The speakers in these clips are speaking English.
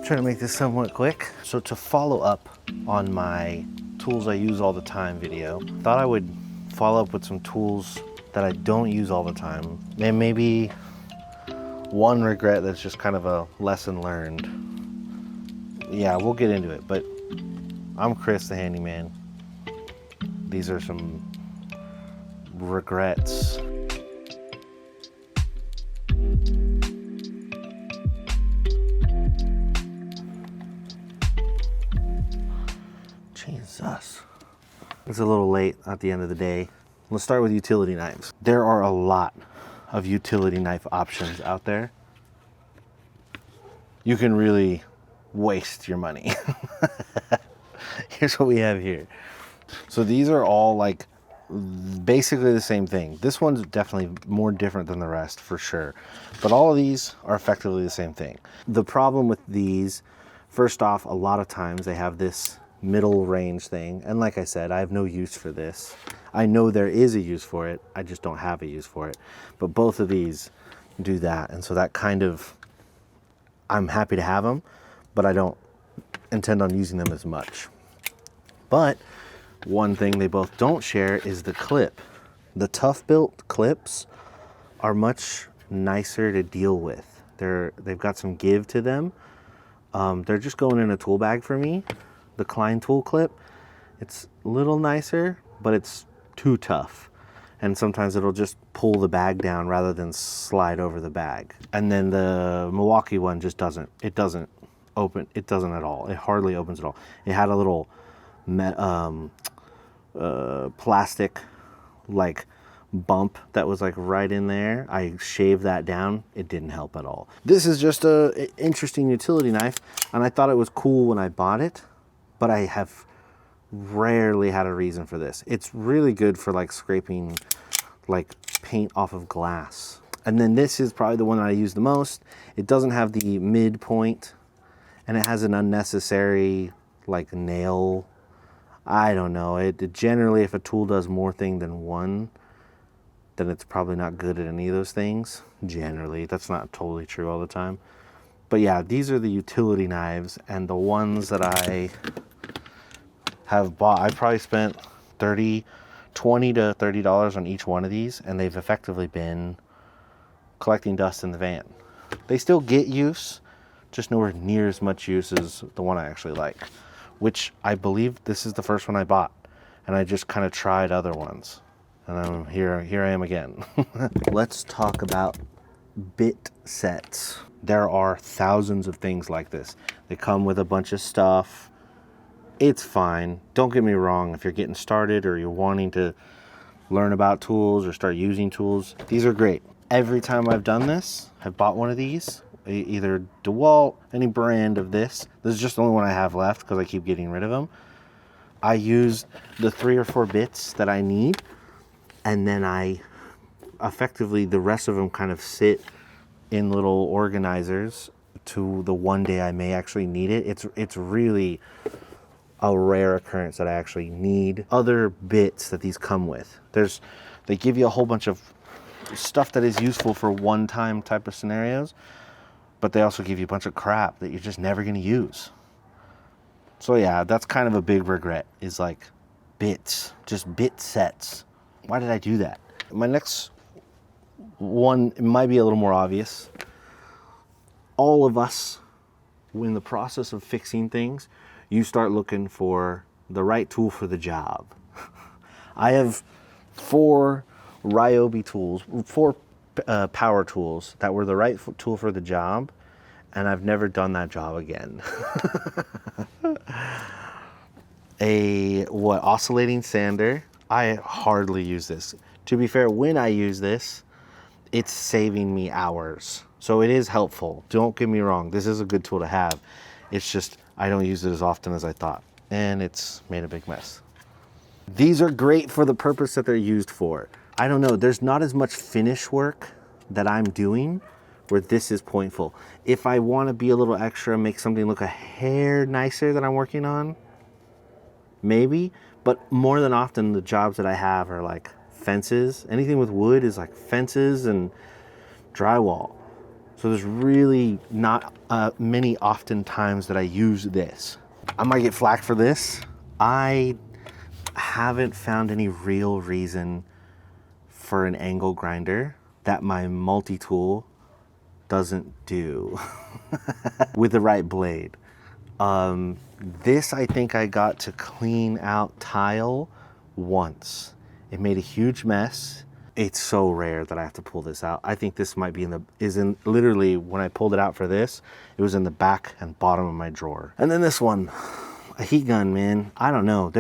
Try to make this somewhat quick. So to follow up on my tools I use all the time video, thought I would follow up with some tools that I don't use all the time. And maybe one regret that's just kind of a lesson learned. Yeah, we'll get into it, but I'm Chris the Handyman. These are some regrets. Jesus. It's a little late at the end of the day. Let's start with utility knives. There are a lot of utility knife options out there. You can really waste your money. Here's what we have here. So these are all like basically the same thing. This one's definitely more different than the rest for sure. But all of these are effectively the same thing. The problem with these, first off, a lot of times they have this middle range thing. And like I said, I have no use for this. I know there is a use for it. I just don't have a use for it. But both of these do that. And so that kind of, I'm happy to have them, but I don't intend on using them as much. But one thing they both don't share is the clip. The tough built clips are much nicer to deal with. They've got some give to them. They're just going in a tool bag for me. The Klein tool clip, it's a little nicer, but it's too tough. And sometimes it'll just pull the bag down rather than slide over the bag. And then the Milwaukee one just doesn't. It doesn't open. It doesn't at all. It hardly opens at all. It had a little plastic like bump that was like right in there. I shaved that down. It didn't help at all. This is just a interesting utility knife, and I thought it was cool when I bought it, but I have rarely had a reason for this. It's really good for like scraping like paint off of glass. And then this is probably the one that I use the most. It doesn't have the midpoint, and it has an unnecessary like nail. I don't know. It generally, if a tool does more thing than one, then it's probably not good at any of those things. Generally, that's not totally true all the time. But yeah, these are the utility knives, and the ones that I have bought, I probably spent $20 to $30 on each one of these, and they've effectively been collecting dust in the van. They still get use, just nowhere near as much use as the one I actually like, which I believe this is the first one I bought, and I just kind of tried other ones, and here I am again. Let's talk about bit sets. There are thousands of things like this. They come with a bunch of stuff. It's fine. Don't get me wrong. If you're getting started or you're wanting to learn about tools or start using tools, these are great. Every time I've done this, I've bought one of these, either DeWalt, any brand of this. This is just the only one I have left because I keep getting rid of them. I use the 3 or 4 bits that I need, and then I effectively, the rest of them kind of sit in little organizers to the one day I may actually need it. It's really a rare occurrence that I actually need other bits that these come with. They give you a whole bunch of stuff that is useful for one-time type of scenarios, but they also give you a bunch of crap that you're just never going to use. So yeah, that's kind of a big regret, is like bits, just bit sets. Why did I do that? My next one, it might be a little more obvious. All of us, in the process of fixing things, you start looking for the right tool for the job. I have 4 Ryobi tools, 4 power tools that were the right tool for the job, and I've never done that job again. Oscillating sander. I hardly use this. To be fair, when I use this, it's saving me hours. So it is helpful. Don't get me wrong. This is a good tool to have. It's just, I don't use it as often as I thought, and it's made a big mess. These are great for the purpose that they're used for. I don't know, there's not as much finish work that I'm doing where this is pointful. If I want to be a little extra, make something look a hair nicer that I'm working on, maybe, but more than often the jobs that I have are like fences. Anything with wood is like fences and drywall. So there's really not many often times that I use this. I might get flack for this. I haven't found any real reason for an angle grinder that my multi-tool doesn't do with the right blade. This I think I got to clean out tile once. It made a huge mess. It's so rare that I have to pull this out. I think this might be literally when I pulled it out for this, it was in the back and bottom of my drawer. And then this one, a heat gun, man. I don't know.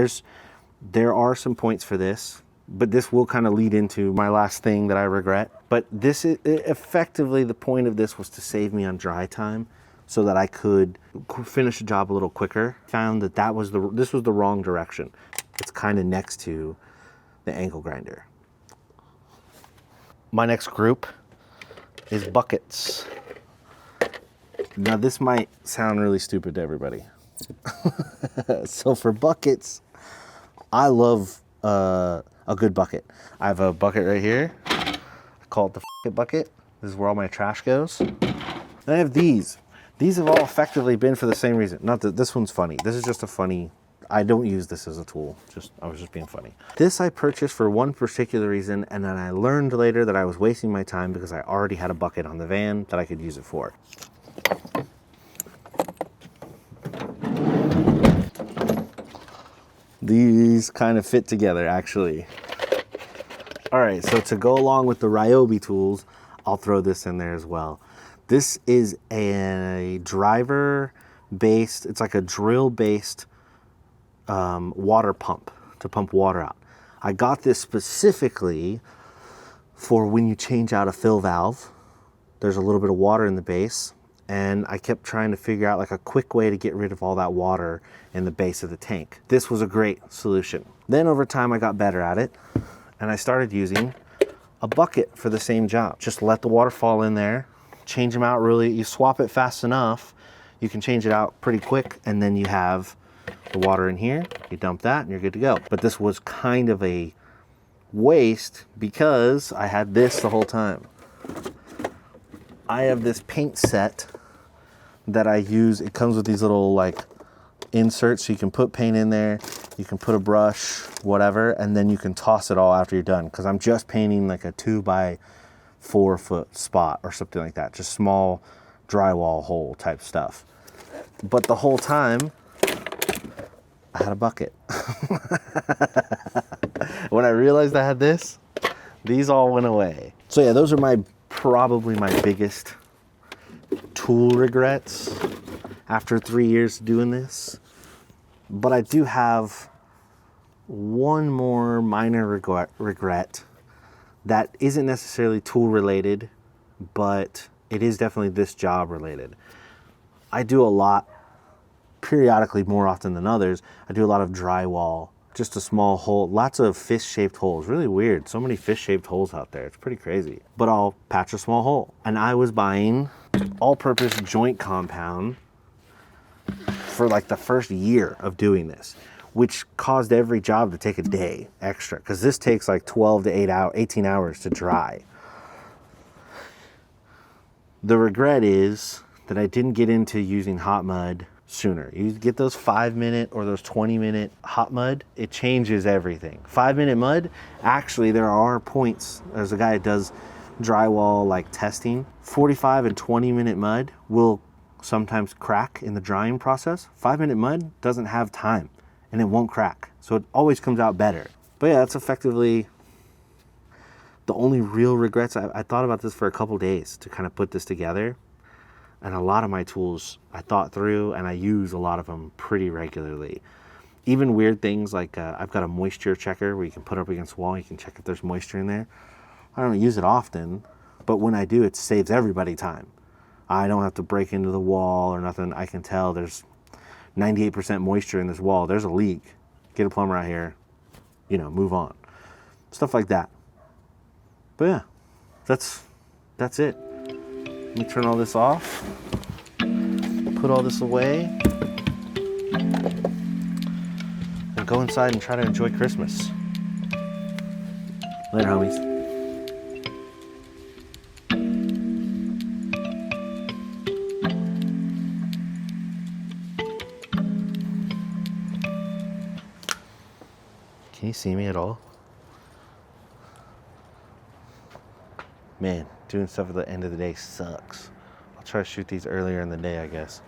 There are some points for this, but this will kind of lead into my last thing that I regret. But this is effectively, the point of this was to save me on dry time so that I could finish the job a little quicker. Found that this was the wrong direction. It's kind of next to the angle grinder. My next group is buckets. Now this might sound really stupid to everybody. So for buckets, I love a good bucket. I have a bucket right here. I call it the f***it bucket. This is where all my trash goes. And I have these. These have all effectively been for the same reason. Not that this one's funny. This is just a funny, I don't use this as a tool. I was just being funny. This I purchased for one particular reason, and then I learned later that I was wasting my time because I already had a bucket on the van that I could use it for. These kind of fit together, actually. All right, so to go along with the Ryobi tools, I'll throw this in there as well. This is a driver-based, it's like a drill-based water pump to pump water out. I got this specifically for when you change out a fill valve. There's a little bit of water in the base, and I kept trying to figure out like a quick way to get rid of all that water in the base of the tank. This was a great solution. Then over time I got better at it, and I started using a bucket for the same job. Just let the water fall in there, change them out really, you swap it fast enough, you can change it out pretty quick, and then you have the water in here, you dump that and you're good to go. But this was kind of a waste because I had this the whole time. I have this paint set that I use. It comes with these little like inserts, so you can put paint in there, you can put a brush, whatever, and then you can toss it all after you're done. Because I'm just painting like a 2 by 4 foot spot or something like that, just small drywall hole type stuff. But the whole time I had a bucket. When I realized I had this, these all went away. So yeah, those are probably my biggest tool regrets after 3 years doing this. But I do have one more minor regret that isn't necessarily tool related, but it is definitely this job related. I do a lot, periodically more often than others, I do a lot of drywall, just a small hole, lots of fish-shaped holes. Really weird, so many fish-shaped holes out there. It's pretty crazy. But I'll patch a small hole. And I was buying all-purpose joint compound for like the first year of doing this, which caused every job to take a day extra, because this takes like 12 to 18 hours to dry. The regret is that I didn't get into using hot mud sooner. You get those 5-minute or those 20-minute hot mud, it changes everything. 5-minute mud, actually there are points. There's a guy that does drywall like testing. 45 and 20-minute mud will sometimes crack in the drying process. 5-minute mud doesn't have time and it won't crack. So it always comes out better. But yeah, that's effectively the only real regrets. I thought about this for a couple days to kind of put this together. And a lot of my tools I thought through, and I use a lot of them pretty regularly. Even weird things like I've got a moisture checker where you can put it up against the wall, you can check if there's moisture in there. I don't use it often, but when I do, it saves everybody time. I don't have to break into the wall or nothing. I can tell there's 98% moisture in this wall. There's a leak. Get a plumber out here, move on. Stuff like that. But yeah, that's it. Let me turn all this off, put all this away, and go inside and try to enjoy Christmas. Later, homies. Can you see me at all? Man, doing stuff at the end of the day sucks. I'll try to shoot these earlier in the day, I guess.